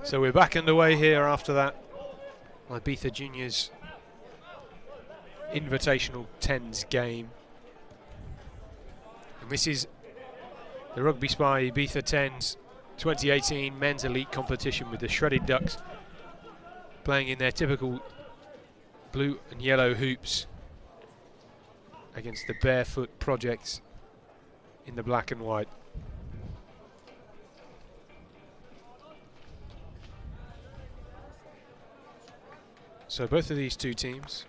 So we're back underway here after that Ibiza Juniors Invitational 10s game. And this is the RugbySpy Ibiza 10s 2018 men's elite competition, with the Shredded Ducks playing in their typical blue and yellow hoops against the Barefoot Prjects in the black and white. So both of these two teams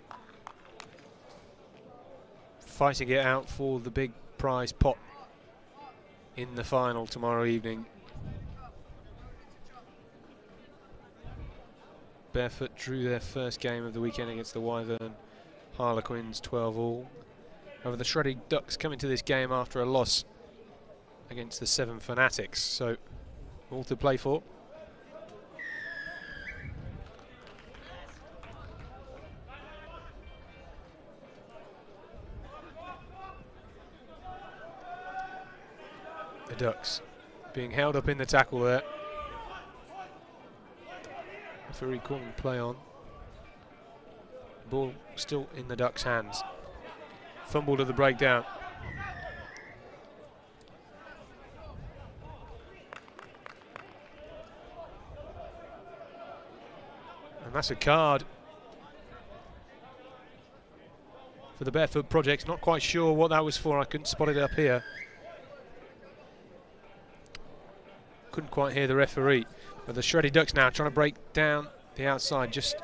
fighting it out for the big prize pot in the final tomorrow evening. Barefoot drew their first game of the weekend against the Wyvern Harlequins 12-all. However, the Shredded Ducks come into this game after a loss against the 7 Fanatics, so all to play for. The Ducks being held up in the tackle there. Referee calling play on. Ball still in the Ducks' hands. Fumble to the breakdown. And that's a card for the Barefoot Prjects. Not quite sure what that was for. I couldn't spot it up here. Couldn't quite hear the referee. But the Shredded Ducks now trying to break down the outside, just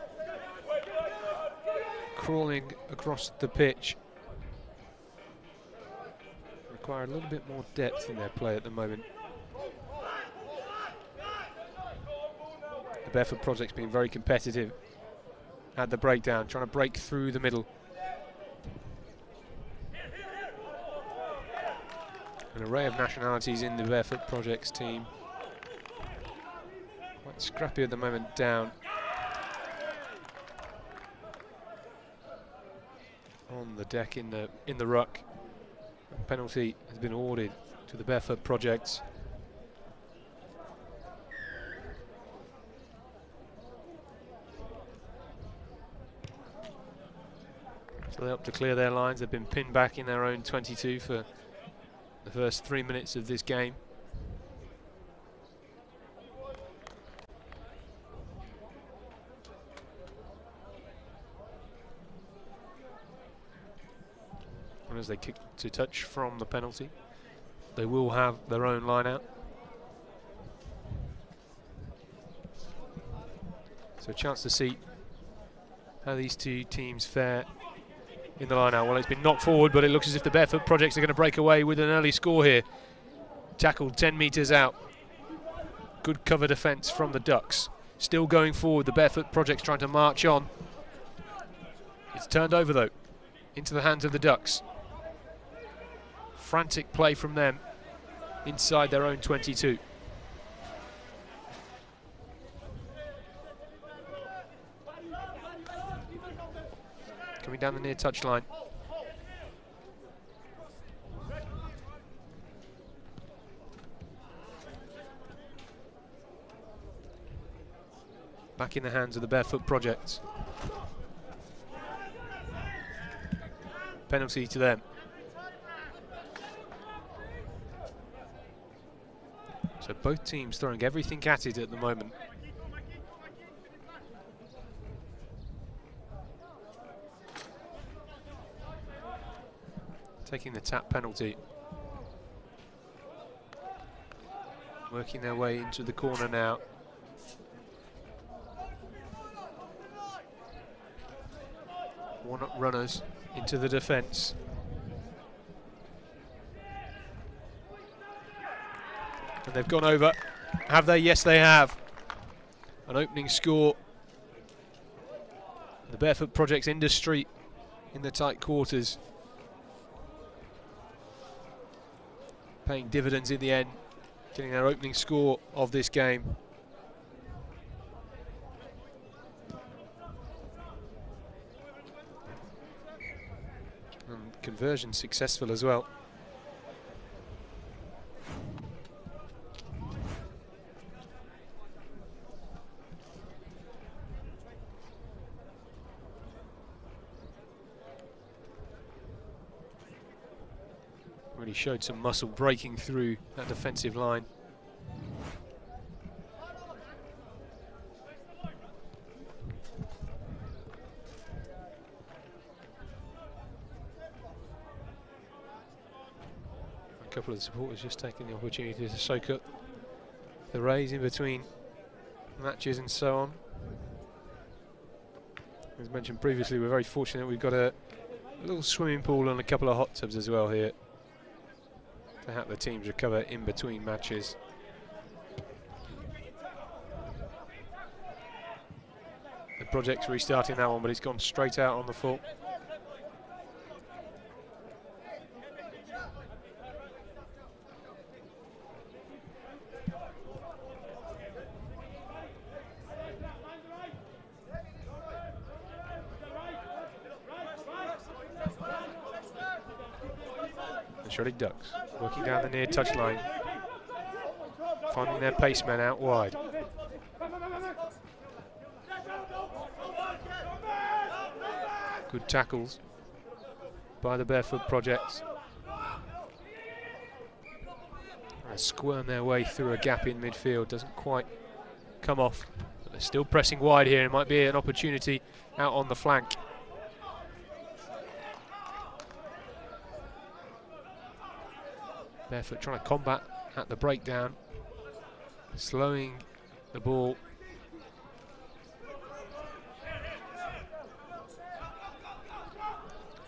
crawling across the pitch. Require a little bit more depth in their play at the moment. The Barefoot Prjects being very competitive at the breakdown, trying to break through the middle. An array of nationalities in the Barefoot Prjects team. Quite scrappy at the moment down. On the deck in the ruck. A penalty has been awarded to the Barefoot Prjects. So they're up to clear their lines. They've been pinned back in their own 22 for the first 3 minutes of this game. And as they kick to touch from the penalty, they will have their own line out. So a chance to see how these two teams fare in the line out. Well, it's been knocked forward, but it looks as if the Barefoot Prjects are going to break away with an early score here. Tackled 10 metres out. Good cover defence from the Ducks. Still going forward, the Barefoot Prjects trying to march on. It's turned over though, into the hands of the Ducks. Frantic play from them inside their own 22. Coming down the near touchline. Back in the hands of the Barefoot Prjects. Penalty to them. So both teams throwing everything at it at the moment. Taking the tap penalty. Working their way into the corner now. One-up runners into the defence. And they've gone over. Have they? Yes, they have. An opening score. The Barefoot Prjects industry in the tight quarters. Paying dividends in the end. Getting their opening score of this game. And conversion successful as well. really showed some muscle breaking through that defensive line. A couple of the supporters just taking the opportunity to soak up the rays in between matches and so on. As mentioned previously, we're very fortunate we've got a little swimming pool and a couple of hot tubs as well here to help the teams recover in between matches. The Prjects restarting that one, but it's gone straight out on the full. Shredded Ducks working down the near touchline, finding their pacemen out wide. Good tackles by the Barefoot Prjects. They squirm their way through a gap in midfield, doesn't quite come off, but they're still pressing wide here. It might be an opportunity out on the flank. Barefoot trying to combat at the breakdown, slowing the ball.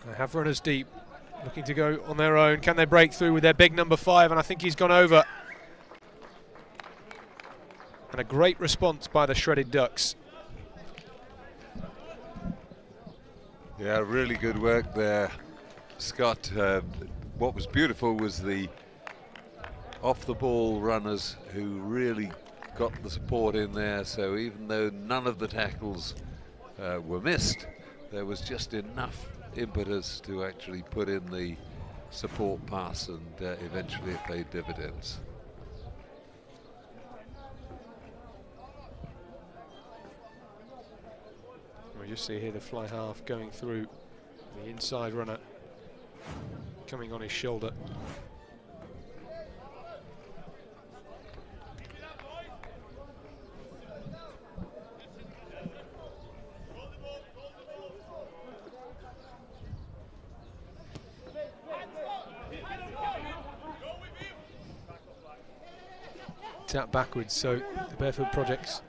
They have runners deep, looking to go on their own. Can they break through with their big number 5? And I think he's gone over. And a great response by the Shredded Ducks. Yeah, really good work there, Scott. What was beautiful was the off-the-ball runners who really got the support in there, so even though none of the tackles were missed, there was just enough impetus to actually put in the support pass, and eventually it paid dividends. We just see here the fly half going through the inside runner, coming on his shoulder. Tap backwards, so the Barefoot Prjects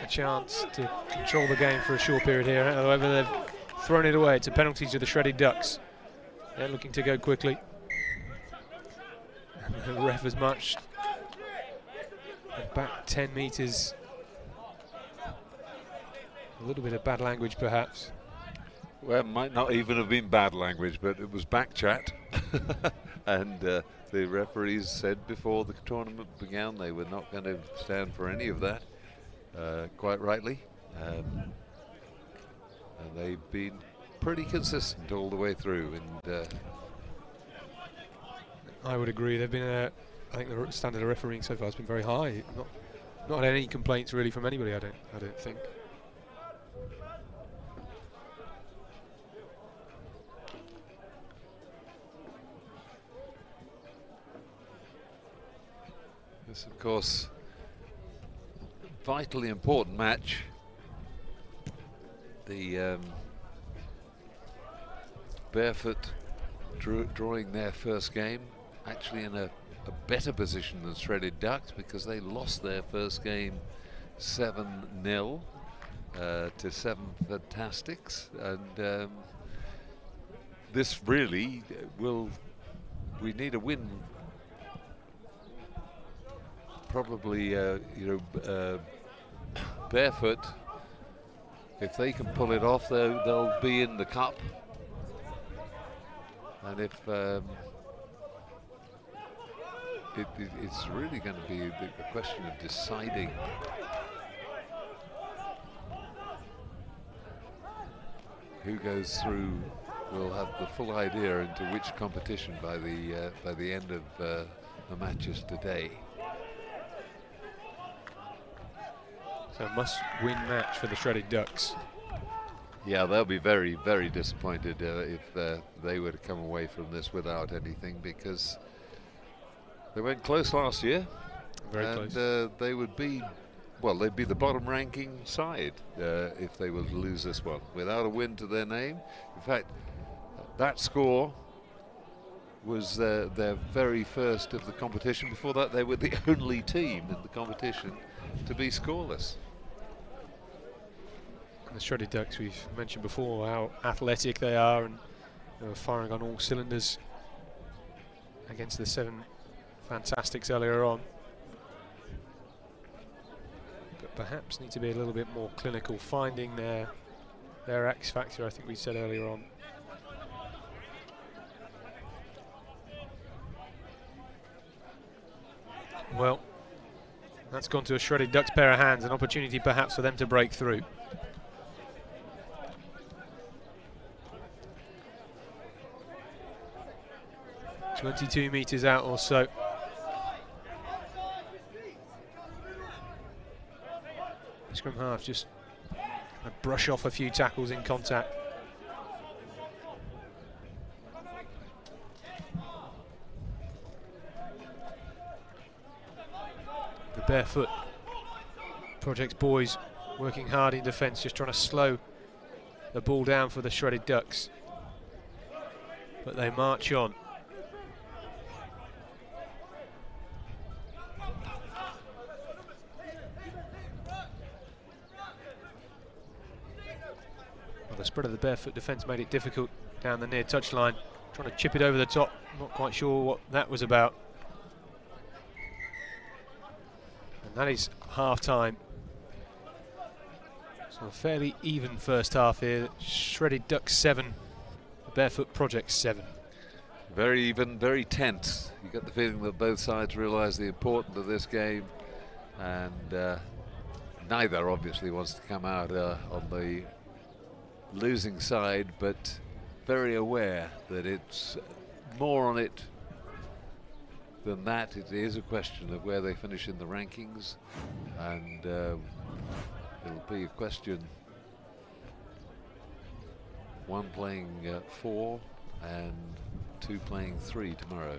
a chance to control the game for a short period here. However, they've thrown it away. It's a penalty to the Shredded Ducks. They're looking to go quickly. And the ref has marched back 10 metres. A little bit of bad language, perhaps. Well, it might not even have been bad language, but it was back chat. And the referees said before the tournament began they were not going to stand for any of that, quite rightly. And they've been pretty consistent all the way through. And I would agree. They've been, I think the standard of refereeing so far has been very high. Not had any complaints really from anybody. I don't think. This, of course, vitally important match. The Barefoot drawing their first game, actually in a better position than Shredded Ducks, because they lost their first game 7-0 to 7 Fantastics, and this really we need a win. Probably, Barefoot, if they can pull it off, they'll be in the cup. And if it's really going to be the question of deciding who goes through. We'll have the full idea into which competition by the end of the matches today. So a must-win match for the Shredded Ducks. Yeah, they'll be very, very disappointed if they were to come away from this without anything, because they went close last year. Very and close. They would be, well, they'd be the bottom ranking side if they were to lose this one without a win to their name. In fact, that score was their very first of the competition. Before that, they were the only team in the competition to be scoreless. The Shredded Ducks, we've mentioned before how athletic they are, and they were firing on all cylinders against the 7 Fantastics earlier on. But perhaps need to be a little bit more clinical, finding their X factor, I think we said earlier on. Well, that's gone to a Shredded Ducks pair of hands, an opportunity perhaps for them to break through. 22 metres out or so. Scrum half just brush off a few tackles in contact. The Barefoot Prjects boys working hard in defence, just trying to slow the ball down for the Shredded Ducks. But they march on. Well, the spread of the Barefoot defence made it difficult down the near touchline. Trying to chip it over the top. Not quite sure what that was about. And that is half-time. So a fairly even first half here. Shredded Ducks 7, the Barefoot Prjects 7. Very even, very tense. You get the feeling that both sides realise the importance of this game, and neither obviously wants to come out on the losing side, but very aware that it's more on it than that. It is a question of where they finish in the rankings, and it'll be a question, one playing 4 and 2 playing 3 tomorrow.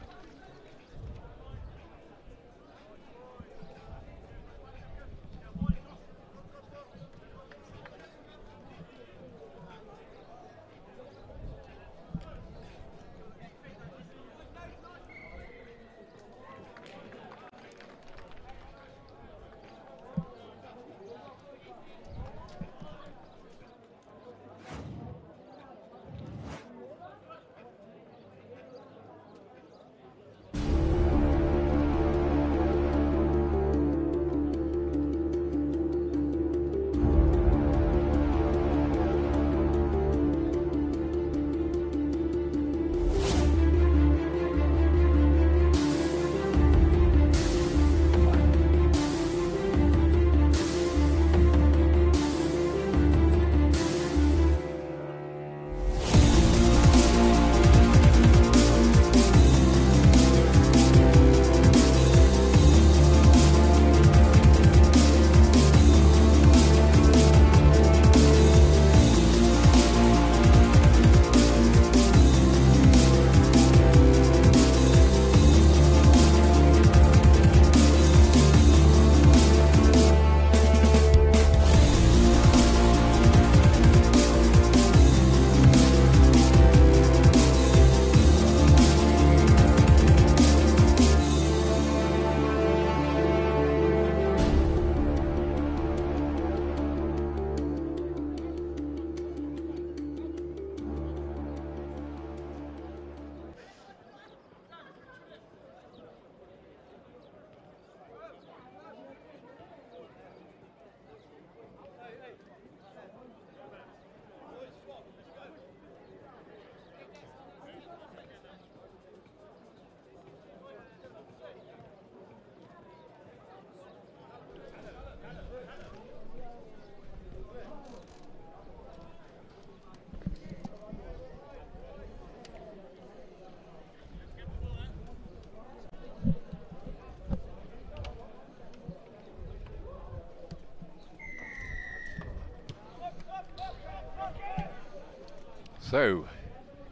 So,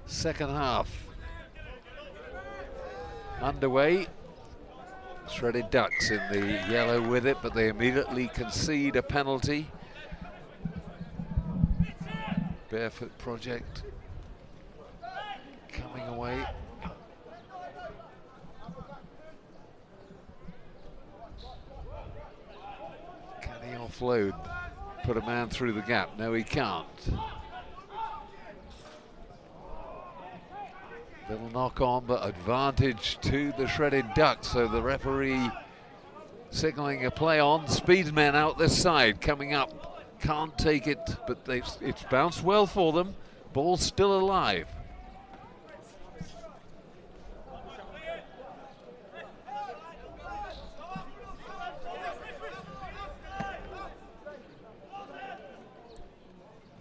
second half underway. Shredded Ducks in the yellow with it, but they immediately concede a penalty. Barefoot Prjects coming away. Can he offload? Put a man through the gap? No, he can't. Little knock on, but advantage to the Shredded Ducks. So the referee signaling a play on. Speedsmen out this side coming up. Can't take it, but it's bounced well for them. Ball's still alive.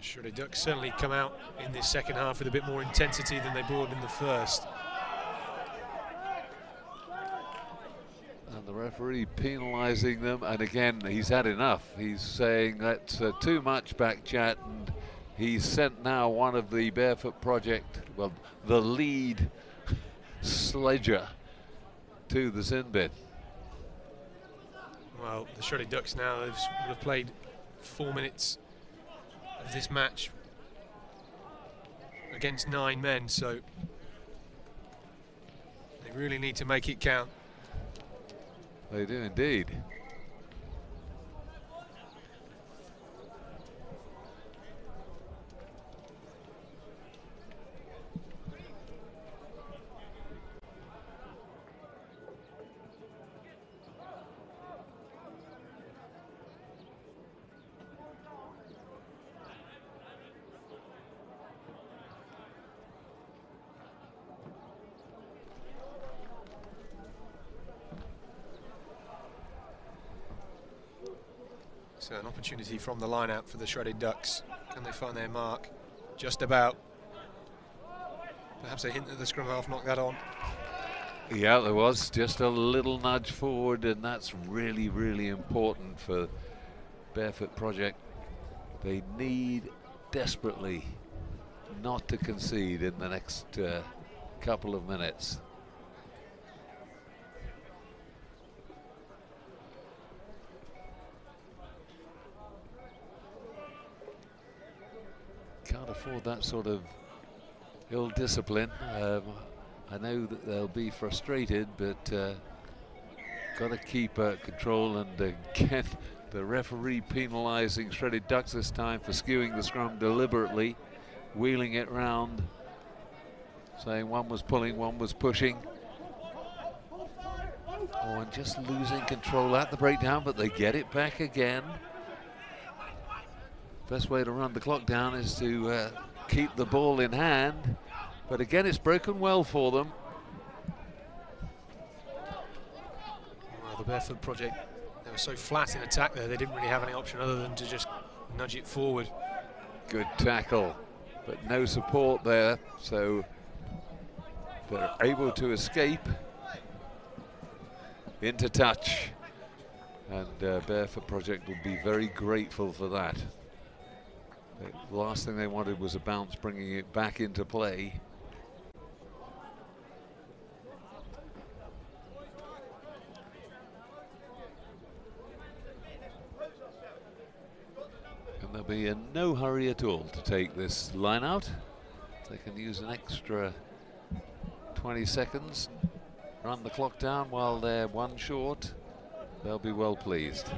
Shredded Ducks certainly come out in this second half with a bit more intensity than they brought in the first. And the referee penalising them, and again he's had enough. He's saying that's too much back chat, and he's sent now one of the Barefoot Prjects, well, the lead sledger, to the sin bin. Well, the Shredded Ducks now have played 4 minutes of this match against 9 men, so they really need to make it count. They do indeed. So an opportunity from the line out for the Shredded Ducks. Can they find their mark? Just about. Perhaps a hint that the scrum half knocked that on. Yeah, there was just a little nudge forward, and that's really, really important for Barefoot Prjects. They need desperately not to concede in the next couple of minutes. Can't afford that sort of ill discipline. I know that they'll be frustrated, but got to keep control. And again, the referee penalising Shredded Ducks this time for skewing the scrum deliberately, wheeling it round, saying one was pulling, one was pushing. Oh, and just losing control at the breakdown, but they get it back again. Best way to run the clock down is to keep the ball in hand, but again it's broken well for them. Well, the Barefoot Prjects, they were so flat in attack there, they didn't really have any option other than to just nudge it forward. Good tackle, but no support there, so they're able to escape into touch, and Barefoot Prjects will be very grateful for that. The last thing they wanted was a bounce, bringing it back into play. And there'll be in no hurry at all to take this line out. They can use an extra 20 seconds, run the clock down while they're one short. They'll be well pleased.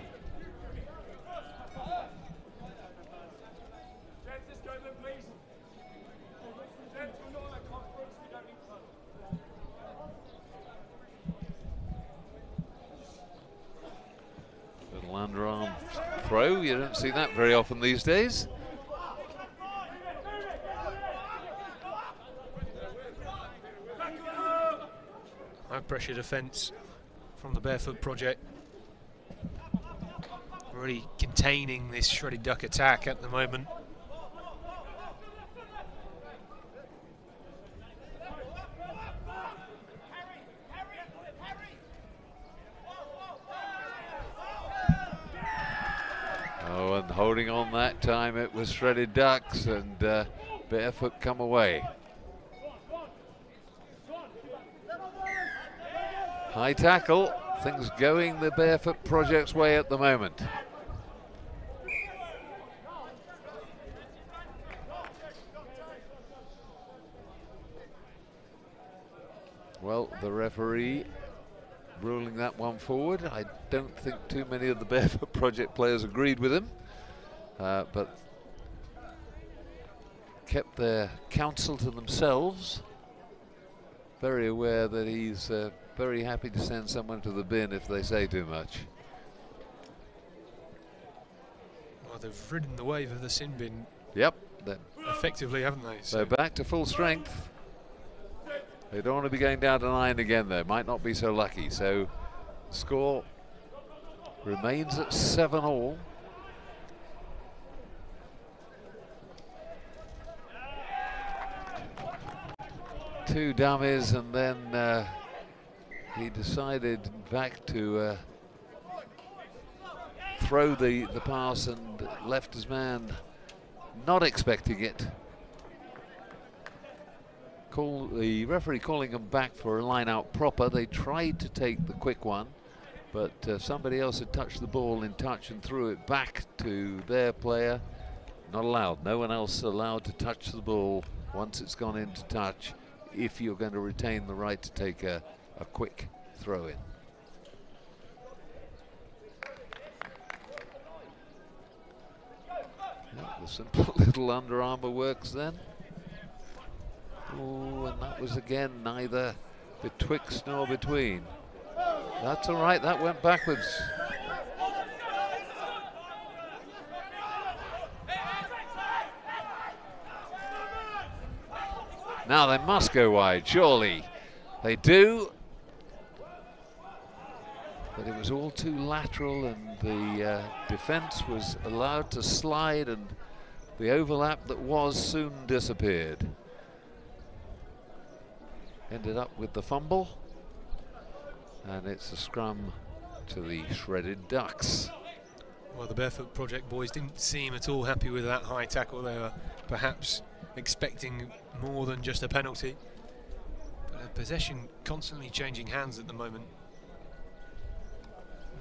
Underarm throw, you don't see that very often these days. High pressure defence from the Barefoot Prjects. Really containing this Shredded Duck attack at the moment. Oh, and holding on that time it was Shredded Ducks, and Barefoot come away. High tackle, things going the Barefoot Prjects way at the moment. Well, the referee ruling that one forward. I don't think too many of the Barefoot Prject players agreed with him, but kept their counsel to themselves. Very aware that he's very happy to send someone to the bin if they say too much. Well, they've ridden the wave of the sin bin. Yep. Effectively, haven't they? So they're back to full strength. They don't want to be going down to 9 again, though. Might not be so lucky. So the score remains at 7-all. Two dummies, and then he decided, in fact, to throw the pass and left his man not expecting it. The referee calling him back for a line out proper. They tried to take the quick one, but somebody else had touched the ball in touch and threw it back to their player. Not allowed. No one else allowed to touch the ball once it's gone into touch, if you're going to retain the right to take a quick throw in. Yeah, the simple little Under Armour works then. Oh, and that was again neither betwixt nor between. That's all right, that went backwards. Now they must go wide, surely. They do. But it was all too lateral, and the defence was allowed to slide, and the overlap that was soon disappeared. Ended up with the fumble, and it's a scrum to the Shredded Ducks. Well, the Barefoot Prject boys didn't seem at all happy with that high tackle. They were perhaps expecting more than just a penalty. But a possession constantly changing hands at the moment.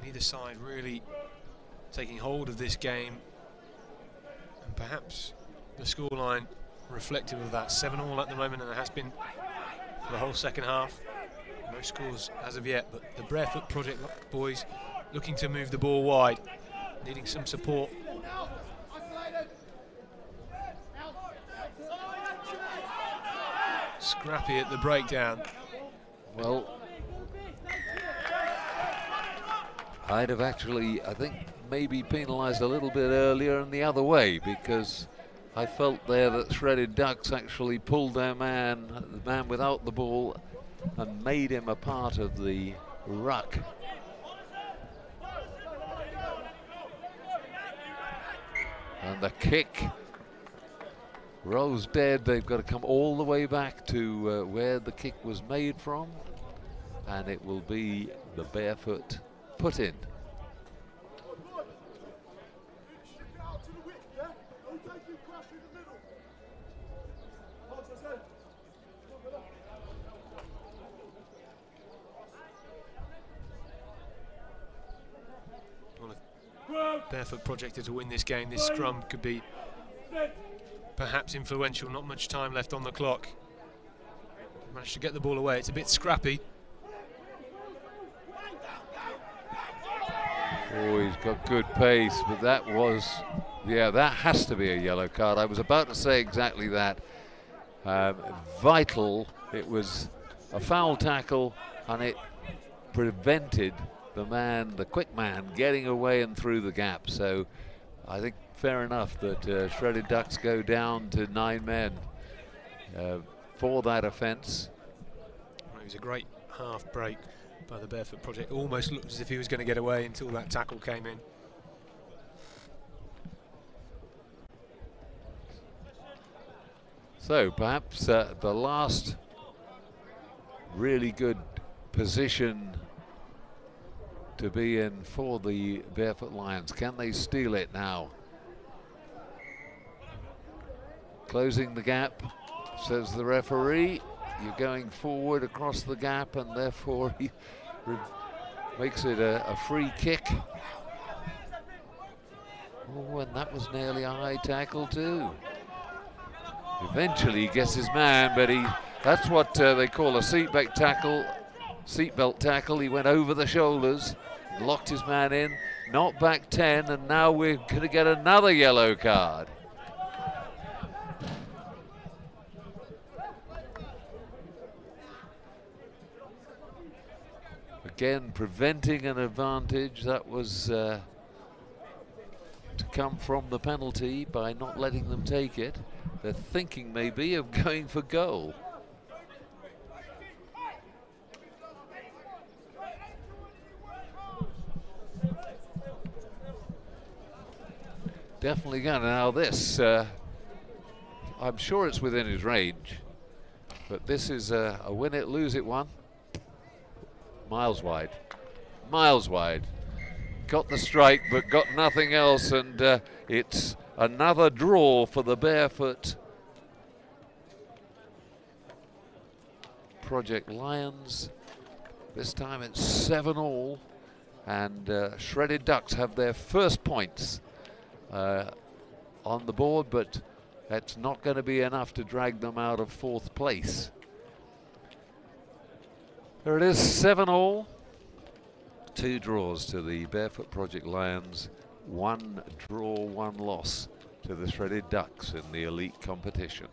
Neither side really taking hold of this game, and perhaps the scoreline reflective of that. 7-all at the moment, and it has been for the whole second half. No scores as of yet, but the Barefoot Prject boys looking to move the ball wide, needing some support. Scrappy at the breakdown. Well, I'd have actually, I think, maybe penalised a little bit earlier and the other way, because I felt there that Shredded Ducks actually pulled their man, the man without the ball, and made him a part of the ruck. And the kick rolls dead. They've got to come all the way back to where the kick was made from, and it will be the Barefoot put in. Barefoot Prject to win this game. This scrum could be perhaps influential. Not much time left on the clock. Managed to get the ball away. It's a bit scrappy. Oh, he's got good pace, but that was, yeah, that has to be a yellow card. I was about to say exactly that. Vital. It was a foul tackle, and it prevented the man, the quick man, getting away and through the gap. So I think fair enough that Shredded Ducks go down to 9 men for that offence. Well, it was a great half break by the Barefoot Prject. Almost looked as if he was going to get away until that tackle came in. So perhaps the last really good position to be in for the Barefoot Lions. Can they steal it now? Closing the gap, says the referee. You're going forward across the gap, and therefore he makes it a free kick. Oh, and that was nearly a high tackle too. Eventually he gets his man, but that's what they call a seatbelt tackle. He went over the shoulders, locked his man in, knocked back 10, and now we're going to get another yellow card. Again, preventing an advantage that was to come from the penalty by not letting them take it. They're thinking maybe of going for goal. Definitely gonna. Now this, I'm sure it's within his range, but this is a win it, lose it one. Miles wide, miles wide. Got the strike, but got nothing else, and it's another draw for the Barefoot Prjects Lions. This time it's 7-all, and Shredded Ducks have their first points on the board, but that's not going to be enough to drag them out of 4th place. There it is, 7-all. 2 draws to the Barefoot Prjects Lions, 1 draw, 1 loss to the Shredded Ducks in the elite competition.